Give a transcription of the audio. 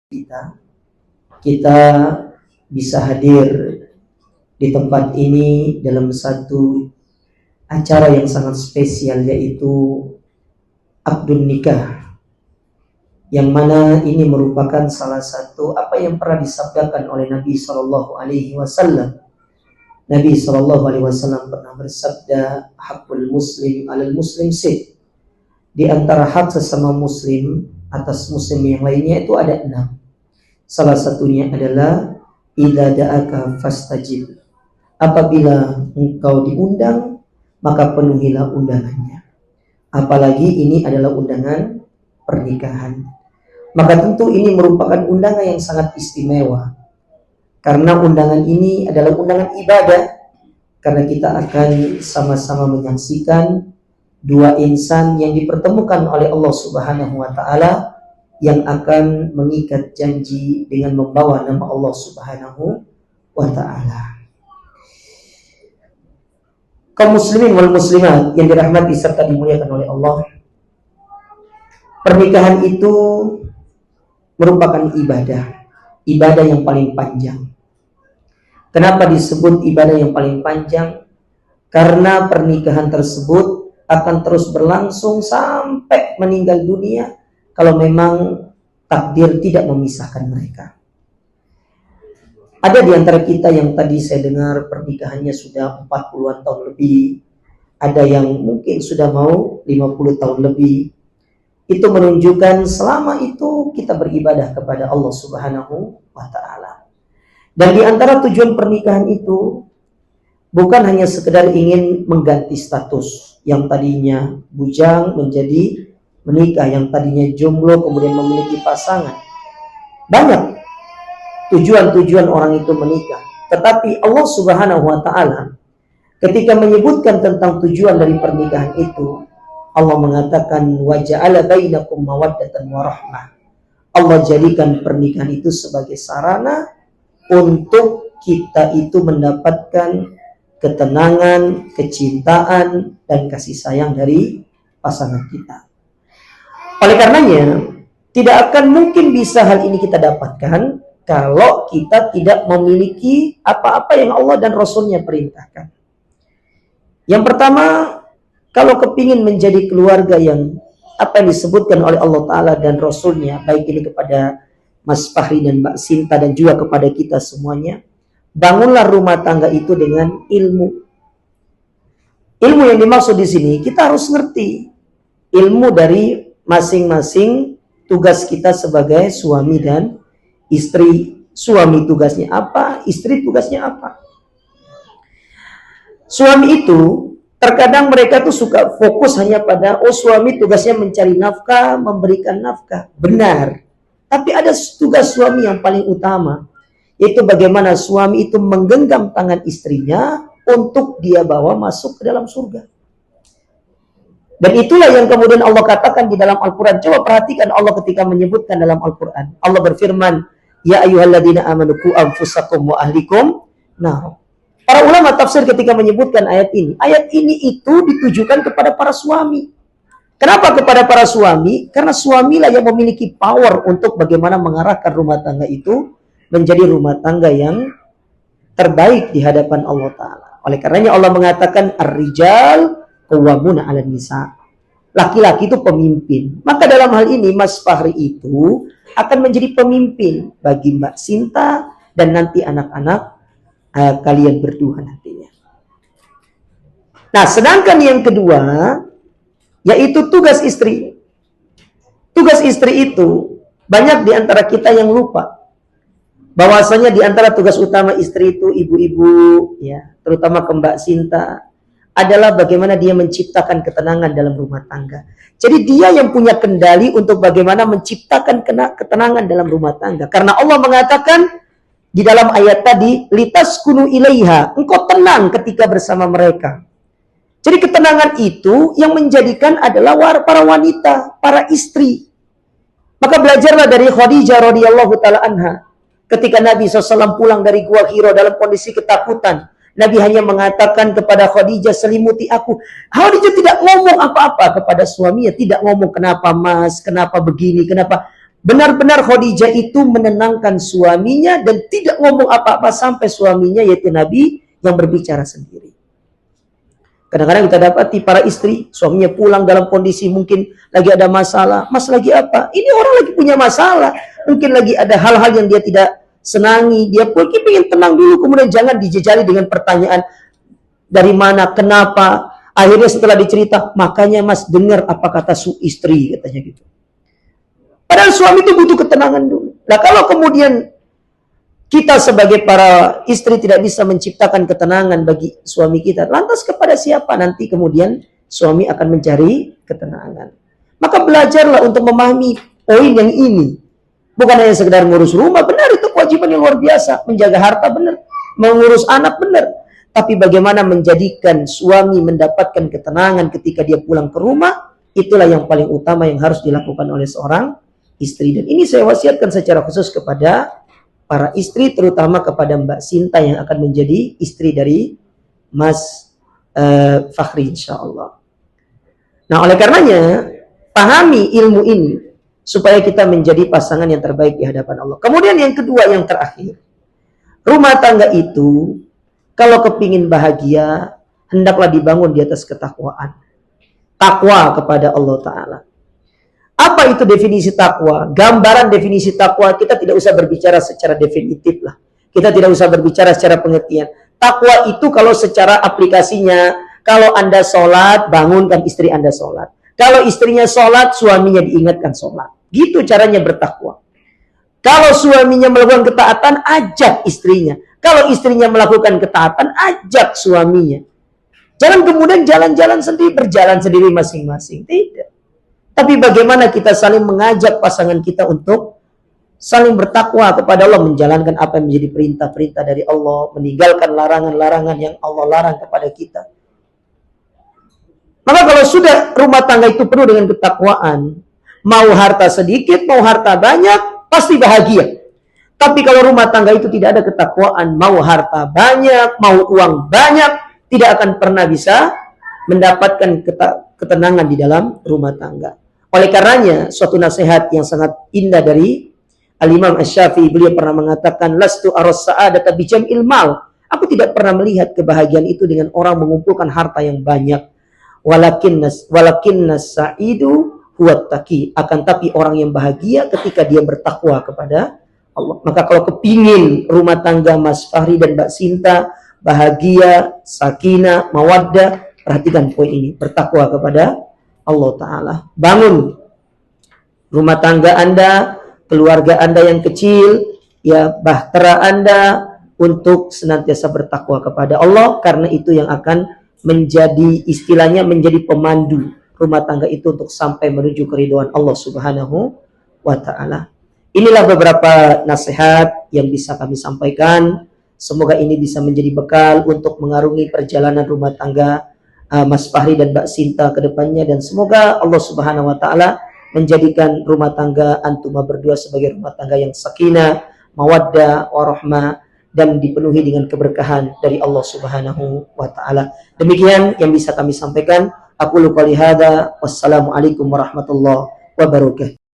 kita bisa hadir di tempat ini dalam satu acara yang sangat spesial, yaitu akdun nikah, yang mana ini merupakan salah satu apa yang pernah disabdakan oleh Nabi Shallallahu Alaihi Wasallam. Nabi Shallallahu Alaihi Wasallam pernah bersabda, hakul muslim alal muslim sih. Di antara hak sesama muslim atas muslim yang lainnya itu ada 6. Salah satunya adalah idza da'aka fastajib. Apabila engkau diundang, maka penuhilah undangannya. Apalagi ini adalah undangan pernikahan. Maka tentu ini merupakan undangan yang sangat istimewa. Karena undangan ini adalah undangan ibadah. Karena kita akan sama-sama menyaksikan dua insan yang dipertemukan oleh Allah Subhanahu wa taala, yang akan mengikat janji dengan membawa nama Allah Subhanahu wa taala. Kaum muslimin wal muslimat yang dirahmati serta dimuliakan oleh Allah, pernikahan itu merupakan ibadah yang paling panjang. Kenapa disebut ibadah yang paling panjang? Karena pernikahan tersebut akan terus berlangsung sampai meninggal dunia, kalau memang takdir tidak memisahkan mereka. Ada di antara kita yang tadi saya dengar pernikahannya sudah 40-an tahun lebih, ada yang mungkin sudah mau 50 tahun lebih. Itu menunjukkan selama itu kita beribadah kepada Allah Subhanahu wa taala. Dan di antara tujuan pernikahan itu bukan hanya sekedar ingin mengganti status, yang tadinya bujang menjadi menikah, yang tadinya jomblo kemudian memiliki pasangan. Banyak tujuan-tujuan orang itu menikah. Tetapi Allah Subhanahu wa taala ketika menyebutkan tentang tujuan dari pernikahan itu, Allah mengatakan wa ja'ala bainakum mawaddatan wa rahmah. Allah jadikan pernikahan itu sebagai sarana untuk kita itu mendapatkan ketenangan, kecintaan, dan kasih sayang dari pasangan kita. Oleh karenanya, tidak akan mungkin bisa hal ini kita dapatkan kalau kita tidak memiliki apa-apa yang Allah dan Rasulnya perintahkan. Yang pertama, kalau kepingin menjadi keluarga yang apa yang disebutkan oleh Allah Ta'ala dan Rasulnya, baik ini kepada Mas Fahri dan Mbak Sinta dan juga kepada kita semuanya, bangunlah rumah tangga itu dengan ilmu. Ilmu yang dimaksud di sini kita harus ngerti ilmu dari masing-masing tugas kita sebagai suami dan istri. Suami tugasnya apa, istri tugasnya apa. Suami itu terkadang mereka tuh suka fokus hanya pada suami tugasnya mencari nafkah, memberikan nafkah. Benar. Tapi ada tugas suami yang paling utama, yaitu bagaimana suami itu menggenggam tangan istrinya untuk dia bawa masuk ke dalam surga. Dan itulah yang kemudian Allah katakan di dalam Al-Quran. Coba perhatikan Allah ketika menyebutkan dalam Al-Quran. Allah berfirman, ya ayyuhalladzina amanu qu anfusakum wa ahlikum. Nah, para ulama tafsir ketika menyebutkan ayat ini itu ditujukan kepada para suami. Kenapa kepada para suami? Karena suamilah yang memiliki power untuk bagaimana mengarahkan rumah tangga itu menjadi rumah tangga yang terbaik di hadapan Allah Ta'ala. Oleh karenanya Allah mengatakan ar-rijal qawwamuna 'alan nisa. Laki-laki itu pemimpin. Maka dalam hal ini Mas Fahri itu akan menjadi pemimpin bagi Mbak Sinta dan nanti anak-anak kalian berdua nantinya. Nah, sedangkan yang kedua yaitu tugas istri. Tugas istri itu banyak di antara kita yang lupa bahwasanya di antara tugas utama istri itu, ibu-ibu ya, terutama ke Mbak Sinta, adalah bagaimana dia menciptakan ketenangan dalam rumah tangga. Jadi dia yang punya kendali untuk bagaimana menciptakan ketenangan dalam rumah tangga. Karena Allah mengatakan di dalam ayat tadi, litaskunu ilaiha, engkau tenang ketika bersama mereka. Jadi ketenangan itu yang menjadikan adalah para wanita, para istri. Maka belajarlah dari Khadijah radhiyallahu taala anha. Ketika Nabi SAW pulang dari Gua Hira dalam kondisi ketakutan, Nabi hanya mengatakan kepada Khadijah, selimuti aku. Khadijah tidak ngomong apa-apa kepada suaminya, tidak ngomong kenapa mas, kenapa begini, kenapa. Benar-benar Khadijah itu menenangkan suaminya dan tidak ngomong apa-apa sampai suaminya yaitu Nabi yang berbicara sendiri. Kadang-kadang kita dapati para istri, suaminya pulang dalam kondisi mungkin lagi ada masalah. Mas lagi apa? Ini orang lagi punya masalah. Mungkin lagi ada hal-hal yang dia tidak senangi. Dia pun ingin tenang dulu, kemudian jangan dijejali dengan pertanyaan dari mana, kenapa. Akhirnya setelah dicerita, makanya mas dengar apa kata istri, katanya gitu. Padahal suami itu butuh ketenangan dulu. Nah kalau kemudian kita sebagai para istri tidak bisa menciptakan ketenangan bagi suami kita, lantas kepada siapa nanti kemudian suami akan mencari ketenangan? Maka belajarlah untuk memahami poin yang ini. Bukan hanya sekedar ngurus rumah, benar itu kewajiban yang luar biasa. Menjaga harta, benar. Mengurus anak, benar. Tapi bagaimana menjadikan suami mendapatkan ketenangan ketika dia pulang ke rumah, itulah yang paling utama yang harus dilakukan oleh seorang istri. Dan ini saya wasiatkan secara khusus kepada para istri, terutama kepada Mbak Sinta yang akan menjadi istri dari Mas Fakhri insyaAllah. Nah oleh karenanya, pahami ilmu ini supaya kita menjadi pasangan yang terbaik di hadapan Allah. Kemudian yang kedua, yang terakhir, rumah tangga itu kalau kepingin bahagia, hendaklah dibangun di atas ketakwaan. Takwa kepada Allah Ta'ala. Apa itu definisi takwa? Gambaran definisi takwa, kita tidak usah berbicara secara definitif lah. Kita tidak usah berbicara secara pengertian. Takwa itu kalau secara aplikasinya, kalau Anda sholat, bangunkan istri Anda sholat. Kalau istrinya sholat, suaminya diingatkan sholat. Gitu caranya bertakwa. Kalau suaminya melakukan ketaatan, ajak istrinya. Kalau istrinya melakukan ketaatan, ajak suaminya. Jangan kemudian jalan-jalan sendiri, berjalan sendiri masing-masing. Tidak. Tapi bagaimana kita saling mengajak pasangan kita untuk saling bertakwa kepada Allah, menjalankan apa yang menjadi perintah-perintah dari Allah, meninggalkan larangan-larangan yang Allah larang kepada kita. Maka kalau sudah rumah tangga itu penuh dengan ketakwaan, mau harta sedikit, mau harta banyak, pasti bahagia. Tapi kalau rumah tangga itu tidak ada ketakwaan, mau harta banyak, mau uang banyak, tidak akan pernah bisa mendapatkan ketenangan di dalam rumah tangga. Oleh karenanya, suatu nasihat yang sangat indah dari Al-Imam Asy-Syafi'i, beliau pernah mengatakan, lastu aras sa'adata bijam'il mal. Aku tidak pernah melihat kebahagiaan itu dengan orang mengumpulkan harta yang banyak. Walakinnas sa'idu huwat taqi. Akan tapi orang yang bahagia ketika dia bertakwa kepada Allah. Maka kalau kepingin rumah tangga Mas Fakhri dan Mbak Sinta bahagia, sakinah, mawaddah, perhatikan poin ini, bertakwa kepada Allah Ta'ala. Bangun rumah tangga Anda, keluarga Anda yang kecil, ya bahtera Anda untuk senantiasa bertakwa kepada Allah, karena itu yang akan menjadi istilahnya menjadi pemandu rumah tangga itu untuk sampai menuju keridhaan Allah Subhanahu wa Ta'ala. Inilah beberapa nasihat yang bisa kami sampaikan. Semoga ini bisa menjadi bekal untuk mengarungi perjalanan rumah tangga Mas Fakhri dan Mbak Sinta ke depannya, dan semoga Allah Subhanahu wa Ta'ala menjadikan rumah tangga antuma berdua sebagai rumah tangga yang sakinah, mawaddah, warahmah, dan dipenuhi dengan keberkahan dari Allah Subhanahu wa Ta'ala. Demikian yang bisa kami sampaikan. Aku qouli hadza, wassalamualaikum warahmatullahi wabarakatuh.